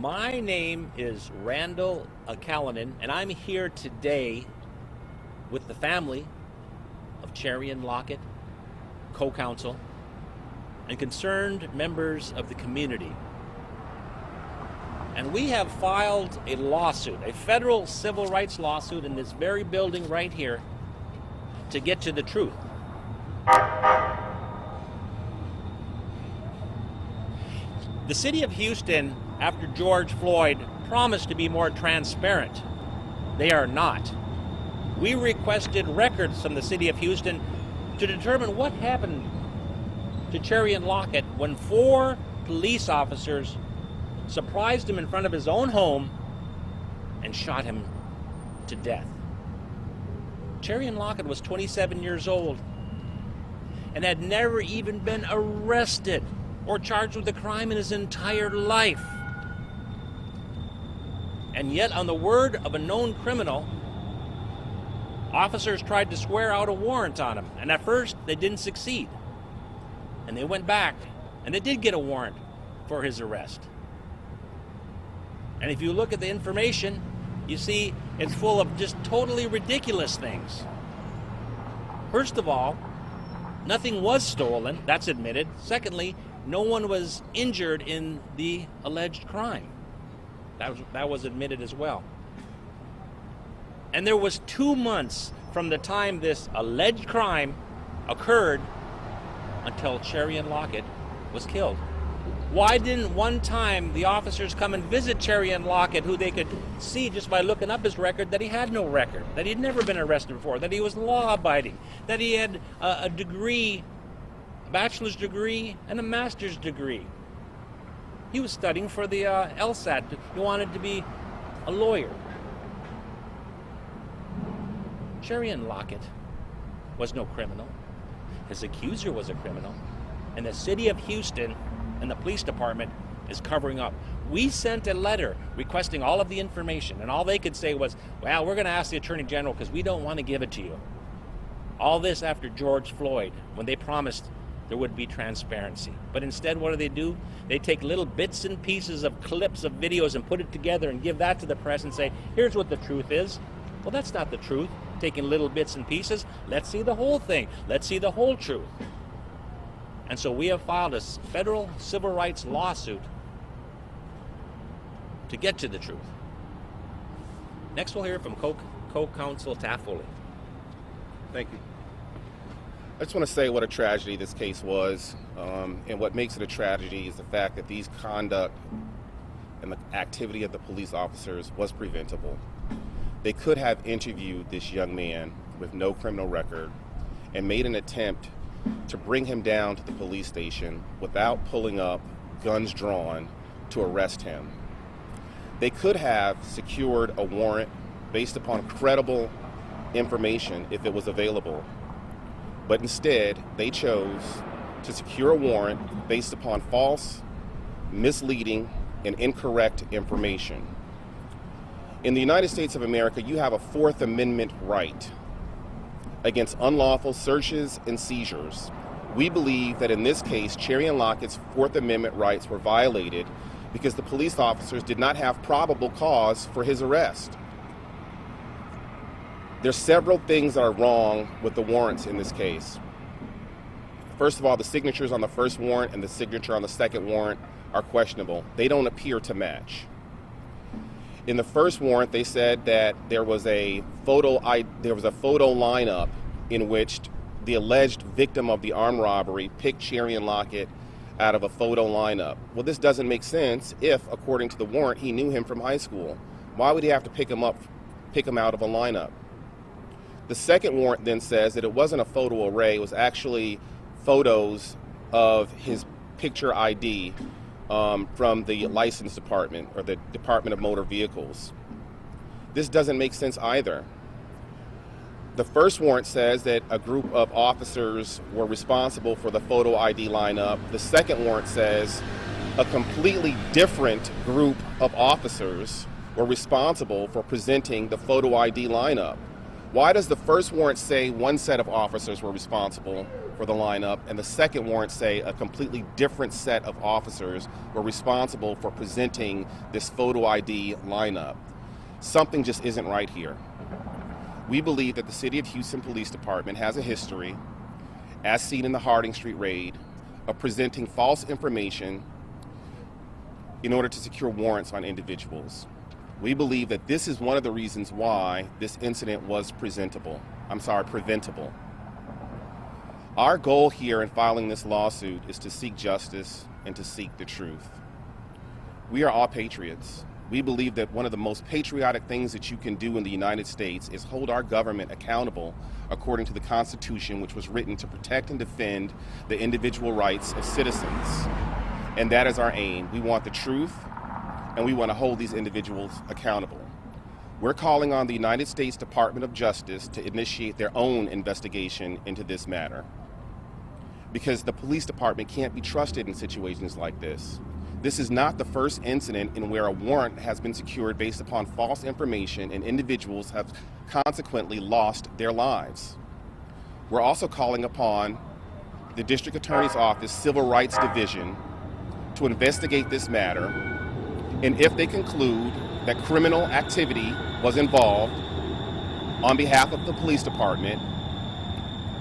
My name is Randall Callanan, and I'm here today with the family of Charion Lockett, co-counsel, and concerned members of the community. And we have filed a lawsuit, a federal civil rights lawsuit in this very building right here to get to the truth. The city of Houston, after George Floyd, promised to be more transparent. They are not. We requested records from the city of Houston to determine what happened to Charion Lockett when 4 police officers surprised him in front of his own home and shot him to death. Charion Lockett was 27 years old and had never even been arrested or charged with a crime in his entire life. And yet, on the word of a known criminal, officers tried to swear out a warrant on him. And at first, they didn't succeed. And they went back, and they did get a warrant for his arrest. And if you look at the information, you see it's full of just totally ridiculous things. First of all, nothing was stolen, that's admitted. Secondly, no one was injured in the alleged crime. That was admitted as well. And there was 2 months from the time this alleged crime occurred until Charion Lockett was killed. Why didn't one time the officers come and visit Charion Lockett, who they could see just by looking up his record that he had no record, that he'd never been arrested before, that he was law-abiding, that he had a degree, a bachelor's degree and a master's degree. He was studying for the LSAT. He wanted to be a lawyer. Charion Lockett was no criminal. His accuser was a criminal. And the city of Houston and the police department is covering up. We sent a letter requesting all of the information, and all they could say was, well, we're going to ask the Attorney General because we don't want to give it to you. All this after George Floyd, when they promised there would be transparency. But instead, what do? They take little bits and pieces of clips of videos and put it together and give that to the press and say, here's what the truth is. Well, that's not the truth. Taking little bits and pieces. Let's see the whole thing. Let's see the whole truth. And so we have filed a federal civil rights lawsuit to get to the truth. Next, we'll hear from co-counsel Taffoli. Thank you. I just want to say what a tragedy this case was, and what makes it a tragedy is the fact that these conduct and the activity of the police officers was preventable. They could have interviewed this young man with no criminal record and made an attempt to bring him down to the police station without pulling up, guns drawn, to arrest him. They could have secured a warrant based upon credible information if it was available. But instead, they chose to secure a warrant based upon false, misleading, and incorrect information. In the United States of America, you have a Fourth Amendment right against unlawful searches and seizures. We believe that in this case, Charion Lockett's Fourth Amendment rights were violated because the police officers did not have probable cause for his arrest. There's several things that are wrong with the warrants in this case. First of all, the signatures on the first warrant and the signature on the second warrant are questionable. They don't appear to match. In the first warrant, they said that there was a photo lineup in which the alleged victim of the armed robbery picked Charion Lockett out of a photo lineup. Well, this doesn't make sense if, according to the warrant, he knew him from high school. Why would he have to pick him out of a lineup? The second warrant then says that it wasn't a photo array, it was actually photos of his picture ID from the license department or the Department of Motor Vehicles. This doesn't make sense either. The first warrant says that a group of officers were responsible for the photo ID lineup. The second warrant says a completely different group of officers were responsible for presenting the photo ID lineup. Why does the first warrant say one set of officers were responsible for the lineup, and the second warrant say a completely different set of officers were responsible for presenting this photo ID lineup. Something just isn't right here. We believe that the City of Houston Police Department has a history, as seen in the Harding Street raid, of presenting false information in order to secure warrants on individuals. We believe that this is one of the reasons why this incident was preventable. Our goal here in filing this lawsuit is to seek justice and to seek the truth. We are all patriots. We believe that one of the most patriotic things that you can do in the United States is hold our government accountable according to the Constitution, which was written to protect and defend the individual rights of citizens. And that is our aim. We want the truth, and we want to hold these individuals accountable. We're calling on the United States Department of Justice to initiate their own investigation into this matter, because the police department can't be trusted in situations like this. This is not the first incident in where a warrant has been secured based upon false information and individuals have consequently lost their lives. We're also calling upon the District Attorney's Office Civil Rights Division to investigate this matter, and if they conclude that criminal activity was involved on behalf of the police department,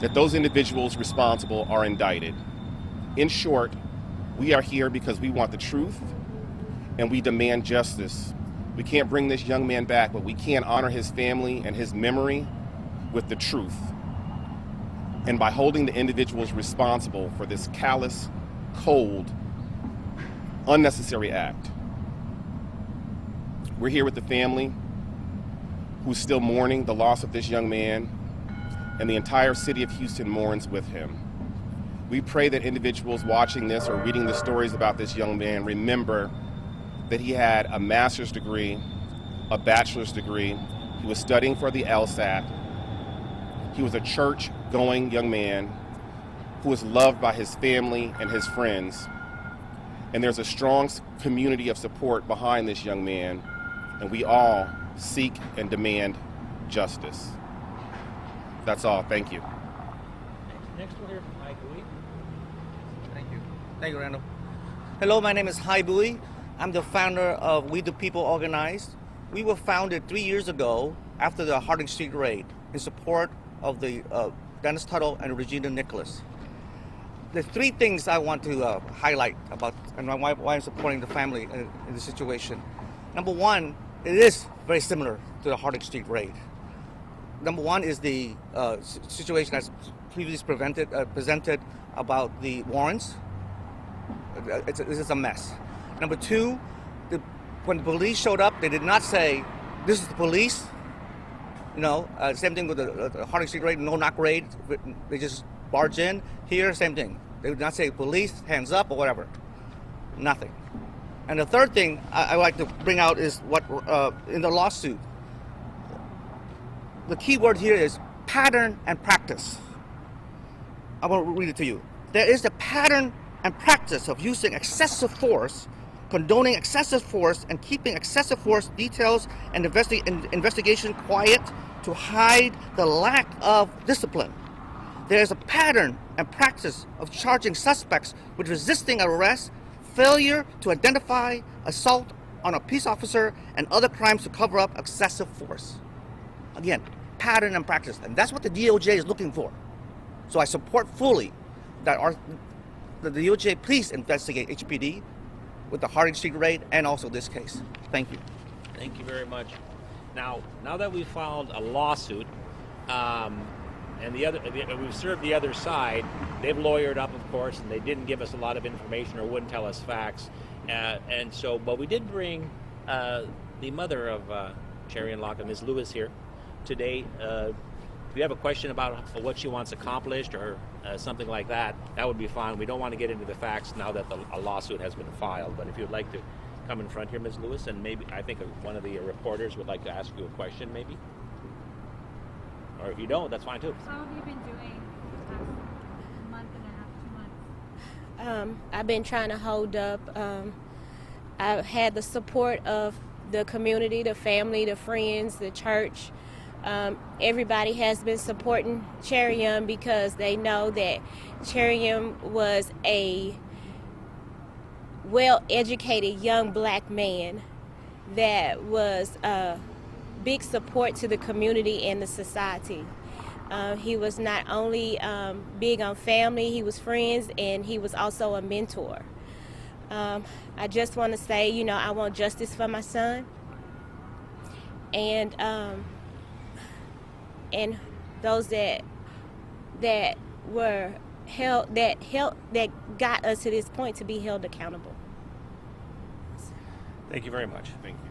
that those individuals responsible are indicted. In short, we are here because we want the truth and we demand justice. We can't bring this young man back, but we can honor his family and his memory with the truth. And by holding the individuals responsible for this callous, cold, unnecessary act. We're here with the family who's still mourning the loss of this young man, and the entire city of Houston mourns with him. We pray that individuals watching this or reading the stories about this young man remember that he had a master's degree, a bachelor's degree. He was studying for the LSAT. He was a church-going young man who was loved by his family and his friends. And there's a strong community of support behind this young man, and we all seek and demand justice. That's all. Thank you. Next we'll hear from Mike Bowie. Thank you. Thank you, Randall. Hello, my name is Hai Bui. I'm the founder of We the People Organized. We were founded 3 years ago after the Harding Street raid in support of the Dennis Tuttle and Regina Nicholas. The three things I want to highlight about and why I'm supporting the family in this situation. Number one, it is very similar to the Harding Street raid. Number one is the situation that's previously presented about the warrants. This is a mess. Number two, when the police showed up, they did not say, "This is the police." You know, same thing with the Harding Street raid, no knock raid. They just barge in. Here, same thing. They would not say police, hands up, or whatever. Nothing. And the third thing I like to bring out is what in the lawsuit. The key word here is pattern and practice. I want to read it to you. There is a pattern and practice of using excessive force, condoning excessive force, and keeping excessive force details and investigation quiet to hide the lack of discipline. There is a pattern and practice of charging suspects with resisting arrest, failure to identify, assault on a peace officer, and other crimes to cover up excessive force. Again, pattern and practice, and that's what the DOJ is looking for. So I support fully that the DOJ please investigate HPD with the Harding Street raid and also this case. Thank you. Thank you very much. Now that we've filed a lawsuit, and we've served the other side, they've lawyered up, of course, and they didn't give us a lot of information or wouldn't tell us facts. But we did bring the mother of Charion Lockett, Ms. Lewis, here today. If you have a question about what she wants accomplished or something like that, that would be fine. We don't want to get into the facts now that a lawsuit has been filed. But if you'd like to come in front here, Ms. Lewis, and maybe I think one of the reporters would like to ask you a question, maybe. Or if you don't, that's fine too. How have you been doing the past month and a half, 2 months? I've been trying to hold up. I've had the support of the community, the family, the friends, the church. Everybody has been supporting Charion because they know that Charion was a well-educated young black man that was a big support to the community and the society. He was not only big on family, he was friends, and he was also a mentor. I just want to say, you know, I want justice for my son, and those that were held, that got us to this point, to be held accountable. Thank you very much. Thank you.